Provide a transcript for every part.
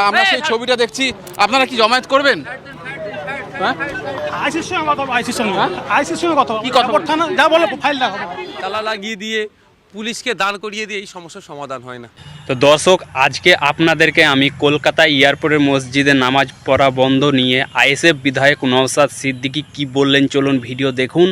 আমরা সেই ছবিটা দেখছি, আপনারা কি জমায়েত করবেন? আইসির সঙ্গে কথা, আইসির সঙ্গে আইসির সঙ্গে কথা, কি কথা থানা যা বলে ফাইল দেখো। তালা লাগিয়ে দিয়ে পুলিশকে দাঁড় করিয়ে দিয়ে এই সমস্যার সমাধান হয় না। তো দর্শক, আজকে আপনাদেরকে আমি কলকাতা এয়ারপোর্টের মসজিদে নামাজ পড়া বন্ধ নিয়ে আইএসএফ বিধায়ক নওশাদ সিদ্দিকী কি বললেন চলুন ভিডিও দেখুন।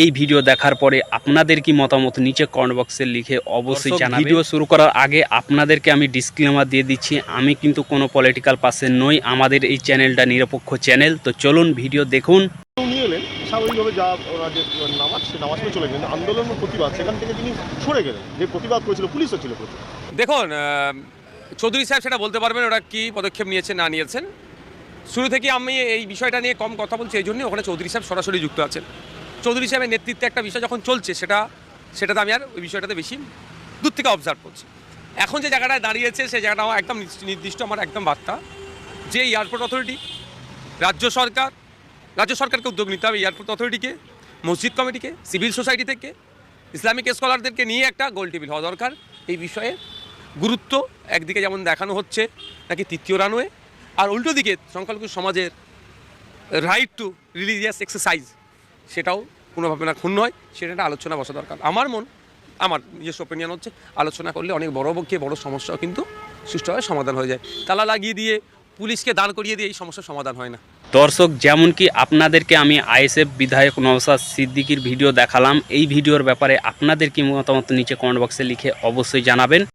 এই ভিডিও দেখার পরে আপনাদের কি মতামত নিচে কমেন্ট বক্সে লিখে অবশ্যই জানাবেন। ভিডিও শুরু করার আগে আপনাদেরকে আমি ডিসক্লেমার দিয়ে দিচ্ছি, আমি কিন্তু কোনো পলিটিক্যাল পার্সন নই, আমাদের এই চ্যানেলটা নিরপেক্ষ চ্যানেল। তো চলুন ভিডিও দেখুন। উনি এলেন স্বাভাবিকভাবে যা ওরা যে নামাজ সে নামাজ চলে গেলেন, আন্দোলন ও প্রতিবাদ সেখান থেকে তিনি সরে গেলেন। যে প্রতিবাদ করেছিল পুলিশও ছিল প্রচুর। দেখুন, চৌধুরী সাহেব সেটা বলতে পারবেন ওরা কী পদক্ষেপ নিয়েছেন না নিয়েছেন। শুরু থেকে আমি এই বিষয়টা নিয়ে কম কথা বলছি এই জন্যই, ওখানে চৌধুরী সাহেব সরাসরি যুক্ত আছেন। চৌধুরী সাহেবের নেতৃত্বে একটা বিষয় যখন চলছে সেটাতে আমি আর ওই বিষয়টাতে বেশি দূর থেকে অবজার্ভ করছি। এখন যে জায়গাটায় দাঁড়িয়েছে সেই জায়গাটা আমার একদম নির্দিষ্ট, আমার একদম বার্তা যে এয়ারপোর্ট অথরিটি, রাজ্য সরকারকে উদ্যোগ নিতে হবে, এয়ারপোর্ট অথরিটিকে, মসজিদ কমিটিকে, সিভিল সোসাইটি থেকে ইসলামিক স্কলারদেরকে নিয়ে একটা গোল টেবিল হওয়া দরকার। এই বিষয়ে গুরুত্ব একদিকে যেমন দেখানো হচ্ছে নাকি তৃতীয় রানওয়ে, আর উল্টো দিকে সংখ্যালঘু সমাজের রাইট টু রিলিজিয়াস এক্সারসাইজ সেটাও কোনোভাবে না ক্ষুণ্ণ হয়, সেটা একটা আলোচনা বসা দরকার। আমার নিজস্ব ওপিনিয়ন হচ্ছে আলোচনা করলে অনেক বড় সমস্যাও কিন্তু সুষ্ঠুভাবে সমাধান হয়ে যায়। তালা লাগিয়ে দিয়ে পুলিশকে দাঁড় করিয়ে দিয়ে এই সমস্যার সমাধান হয় না। দর্শক, যেমন কি আপনাদেরকে আমি আইএসএফ বিধায়ক নওশাদ সিদ্দিকীর ভিডিও দেখালাম, এই ভিডিওর ব্যাপারে আপনাদের কি মতামত নিচে কমেন্ট বক্সে লিখে অবশ্যই জানাবেন।